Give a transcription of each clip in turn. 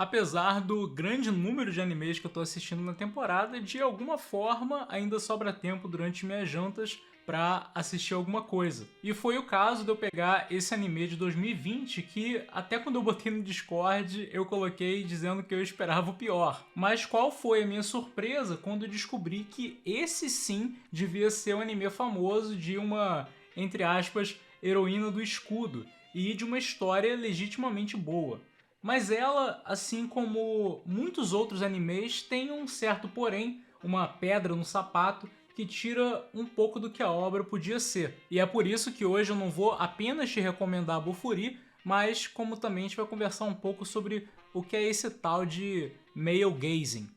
Apesar do grande número de animes que eu tô assistindo na temporada, de alguma forma ainda sobra tempo durante minhas jantas pra assistir alguma coisa. E foi o caso de eu pegar esse anime de 2020 que até quando eu botei no Discord eu coloquei dizendo que eu esperava o pior. Mas qual foi a minha surpresa quando eu descobri que esse sim devia ser um anime famoso de uma, entre aspas, heroína do escudo e de uma história legitimamente boa. Mas ela, assim como muitos outros animes, tem um certo porém, uma pedra no sapato, que tira um pouco do que a obra podia ser. E é por isso que hoje eu não vou apenas te recomendar Bofuri, mas como também a gente vai conversar um pouco sobre o que é esse tal de male gazing.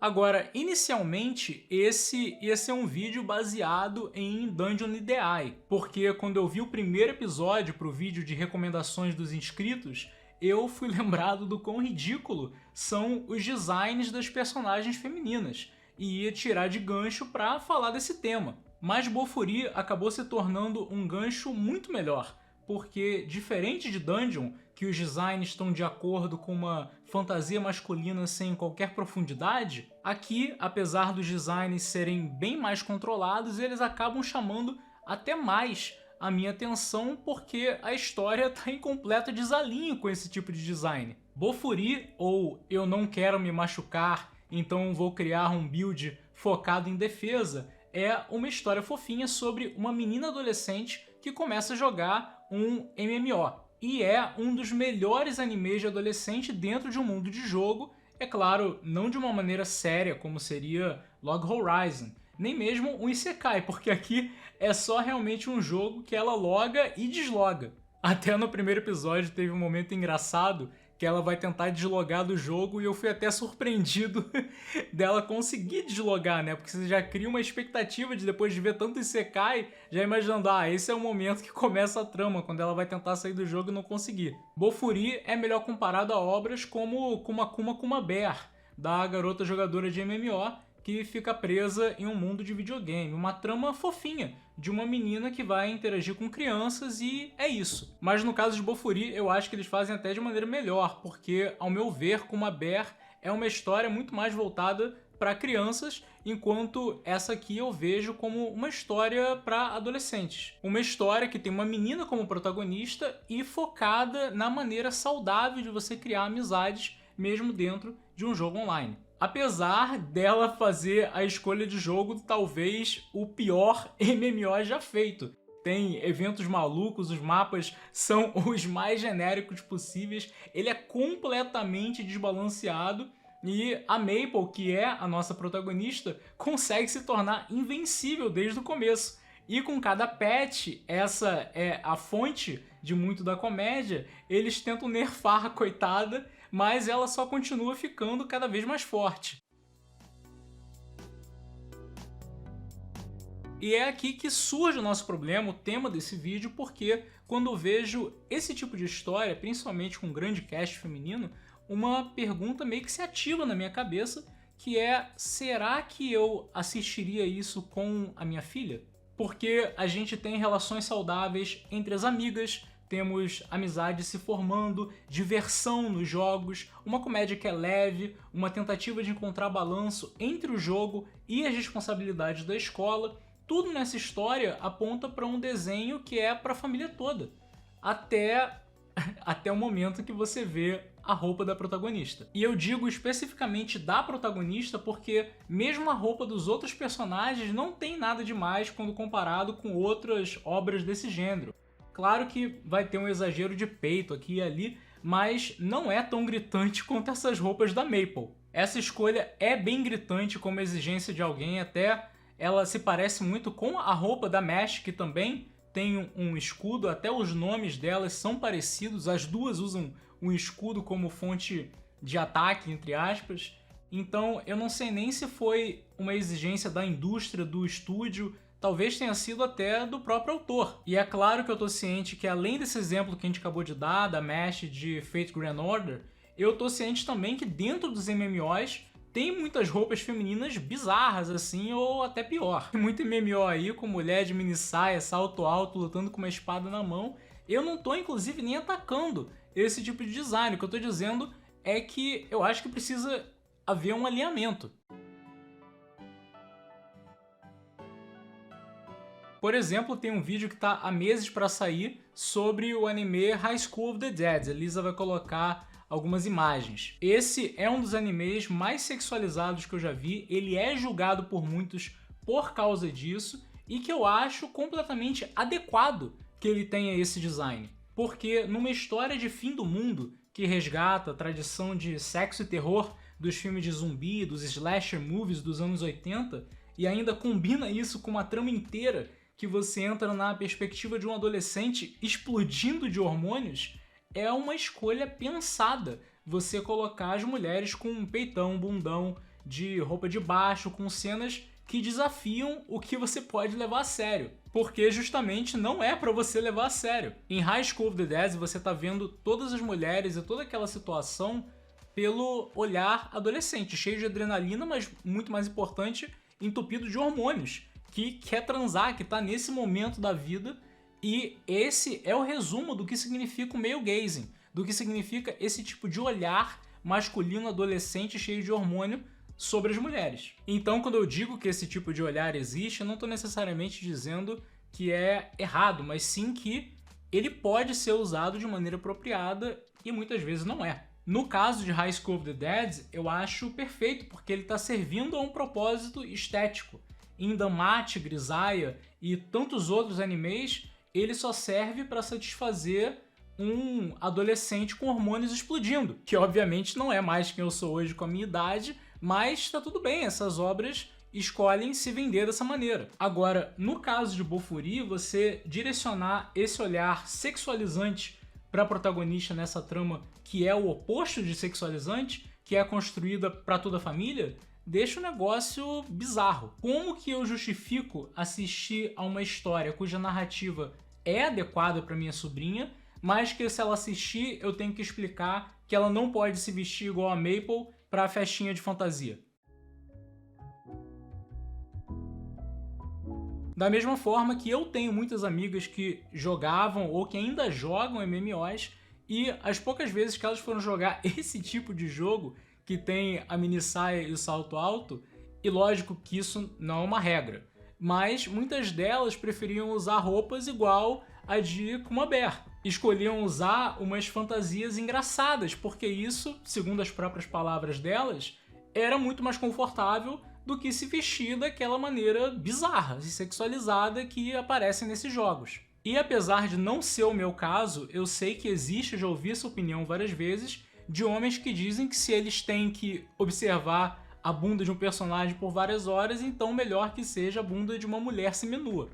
Agora, inicialmente, esse ia ser um vídeo baseado em Dungeon Ideai, porque quando eu vi o primeiro episódio pro vídeo de recomendações dos inscritos, eu fui lembrado do quão ridículo são os designs das personagens femininas, e ia tirar de gancho pra falar desse tema. Mas Bofuri acabou se tornando um gancho muito melhor, porque diferente de Dungeon, que os designs estão de acordo com uma fantasia masculina sem qualquer profundidade, aqui, apesar dos designs serem bem mais controlados, eles acabam chamando até mais a minha atenção porque a história está em completo desalinho com esse tipo de design. Bofuri, ou Eu Não Quero Me Machucar, então vou criar um build focado em defesa, é uma história fofinha sobre uma menina adolescente que começa a jogar um MMO. E é um dos melhores animes de adolescente dentro de um mundo de jogo, é claro, não de uma maneira séria como seria Log Horizon, nem mesmo um Isekai, porque aqui é só realmente um jogo que ela loga e desloga. Até no primeiro episódio teve um momento engraçado que ela vai tentar deslogar do jogo e eu fui até surpreendido dela conseguir deslogar, né? Porque você já cria uma expectativa de depois de ver tanto Isekai, já imaginando, esse é o momento que começa a trama, quando ela vai tentar sair do jogo e não conseguir. Bofuri é melhor comparado a obras como Kumakuma Kuma Bear, da garota jogadora de MMO, que fica presa em um mundo de videogame, uma trama fofinha de uma menina que vai interagir com crianças e é isso. Mas no caso de Bofuri, eu acho que eles fazem até de maneira melhor, porque ao meu ver, Kuma Bear é uma história muito mais voltada para crianças, enquanto essa aqui eu vejo como uma história para adolescentes. Uma história que tem uma menina como protagonista e focada na maneira saudável de você criar amizades mesmo dentro de um jogo online. Apesar dela fazer a escolha de jogo talvez o pior MMO já feito. Tem eventos malucos, os mapas são os mais genéricos possíveis, ele é completamente desbalanceado e a Maple, que é a nossa protagonista, consegue se tornar invencível desde o começo. E com cada patch, essa é a fonte de muito da comédia, eles tentam nerfar a coitada, mas ela só continua ficando cada vez mais forte. E é aqui que surge o nosso problema, o tema desse vídeo, porque quando eu vejo esse tipo de história, principalmente com um grande cast feminino, uma pergunta meio que se ativa na minha cabeça, que é, será que eu assistiria isso com a minha filha? Porque a gente tem relações saudáveis entre as amigas, temos amizades se formando, diversão nos jogos, uma comédia que é leve, uma tentativa de encontrar balanço entre o jogo e as responsabilidades da escola. Tudo nessa história aponta para um desenho que é para a família toda, até o momento que você vê a roupa da protagonista. E eu digo especificamente da protagonista porque mesmo a roupa dos outros personagens não tem nada demais quando comparado com outras obras desse gênero. Claro que vai ter um exagero de peito aqui e ali, mas não é tão gritante quanto essas roupas da Maple. Essa escolha é bem gritante como exigência de alguém, até ela se parece muito com a roupa da Mesh, que também tem um escudo, até os nomes delas são parecidos, as duas usam um escudo como fonte de ataque, entre aspas. Então eu não sei nem se foi uma exigência da indústria, do estúdio, talvez tenha sido até do próprio autor. E é claro que eu tô ciente que além desse exemplo que a gente acabou de dar, da Mesh de Fate Grand Order, eu tô ciente também que dentro dos MMOs tem muitas roupas femininas bizarras, assim, ou até pior. Tem muito MMO aí com mulher de mini saia, salto alto, lutando com uma espada na mão, Eu não tô, inclusive, nem atacando esse tipo de design. O que eu tô dizendo é que eu acho que precisa haver um alinhamento. Por exemplo, tem um vídeo que tá há meses para sair sobre o anime High School of the Dead. A Lisa vai colocar algumas imagens. Esse é um dos animes mais sexualizados que eu já vi. Ele é julgado por muitos por causa disso e que eu acho completamente adequado que ele tenha esse design. Porque numa história de fim do mundo que resgata a tradição de sexo e terror dos filmes de zumbi, dos slasher movies dos anos 80 e ainda combina isso com uma trama inteira que você entra na perspectiva de um adolescente explodindo de hormônios, é uma escolha pensada você colocar as mulheres com um peitão, bundão, de roupa de baixo, com cenas que desafiam o que você pode levar a sério. Porque justamente não é pra você levar a sério. Em High School of the Dead você tá vendo todas as mulheres e toda aquela situação pelo olhar adolescente, cheio de adrenalina, mas muito mais importante, entupido de hormônios, que quer transar, que tá nesse momento da vida, e esse é o resumo do que significa o male gazing, do que significa esse tipo de olhar masculino adolescente cheio de hormônio sobre as mulheres. Então, quando eu digo que esse tipo de olhar existe, eu não estou necessariamente dizendo que é errado, mas sim que ele pode ser usado de maneira apropriada e muitas vezes não é. No caso de High School of the Dead, eu acho perfeito, porque ele está servindo a um propósito estético. Em Danmachi, Grisaya e tantos outros animes, ele só serve para satisfazer um adolescente com hormônios explodindo, que obviamente não é mais quem eu sou hoje com a minha idade, mas tá tudo bem, essas obras escolhem se vender dessa maneira. Agora, no caso de Bofuri, você direcionar esse olhar sexualizante para a protagonista nessa trama que é o oposto de sexualizante, que é construída para toda a família, deixa o negócio bizarro. Como que eu justifico assistir a uma história cuja narrativa é adequada para minha sobrinha, mas que se ela assistir eu tenho que explicar que ela não pode se vestir igual a Maple para a festinha de fantasia? Da mesma forma que eu tenho muitas amigas que jogavam ou que ainda jogam MMOs, e as poucas vezes que elas foram jogar esse tipo de jogo, que tem a mini saia e o salto alto, e lógico que isso não é uma regra, mas muitas delas preferiam usar roupas igual a de Kuma Bear. Escolhiam usar umas fantasias engraçadas, porque isso, segundo as próprias palavras delas, era muito mais confortável do que se vestir daquela maneira bizarra e sexualizada que aparece nesses jogos. E apesar de não ser o meu caso, eu sei que existe, já ouvi essa opinião várias vezes, de homens que dizem que se eles têm que observar a bunda de um personagem por várias horas, então melhor que seja a bunda de uma mulher seminua.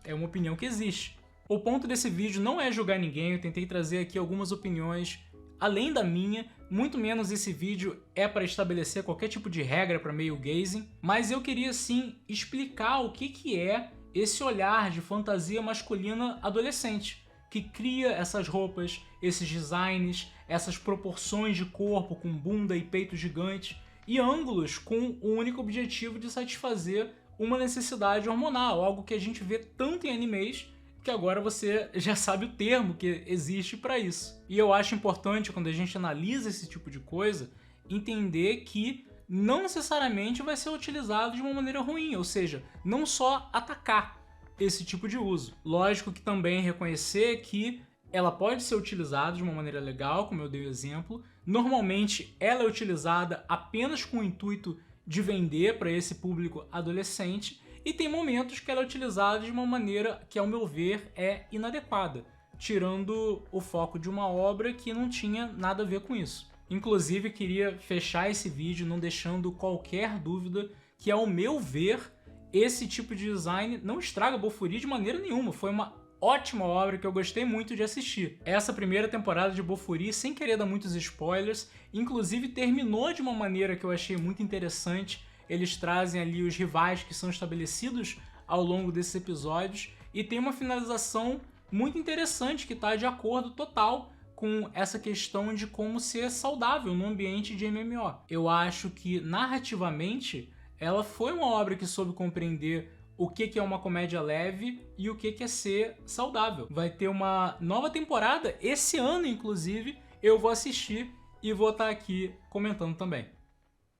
É uma opinião que existe. O ponto desse vídeo não é julgar ninguém, eu tentei trazer aqui algumas opiniões além da minha, muito menos esse vídeo é para estabelecer qualquer tipo de regra para male gazing, mas eu queria sim explicar o que é esse olhar de fantasia masculina adolescente, que cria essas roupas, esses designs, essas proporções de corpo com bunda e peito gigantes e ângulos com o único objetivo de satisfazer uma necessidade hormonal, algo que a gente vê tanto em animes que agora você já sabe o termo que existe para isso. E eu acho importante, quando a gente analisa esse tipo de coisa, entender que não necessariamente vai ser utilizado de uma maneira ruim, ou seja, não só atacar esse tipo de uso. Lógico que também reconhecer que ela pode ser utilizada de uma maneira legal, como eu dei o exemplo. Normalmente ela é utilizada apenas com o intuito de vender para esse público adolescente, e tem momentos que ela é utilizada de uma maneira que, ao meu ver, é inadequada, tirando o foco de uma obra que não tinha nada a ver com isso. Inclusive, queria fechar esse vídeo não deixando qualquer dúvida que, ao meu ver, esse tipo de design não estraga Bofuri de maneira nenhuma. Foi uma ótima obra que eu gostei muito de assistir. Essa primeira temporada de Bofuri, sem querer dar muitos spoilers, inclusive terminou de uma maneira que eu achei muito interessante. Eles trazem ali os rivais que são estabelecidos ao longo desses episódios e tem uma finalização muito interessante que está de acordo total com essa questão de como ser saudável no ambiente de MMO. Eu acho que, narrativamente, ela foi uma obra que soube compreender o que é uma comédia leve e o que é ser saudável. Vai ter uma nova temporada esse ano, inclusive, eu vou assistir e vou estar aqui comentando também.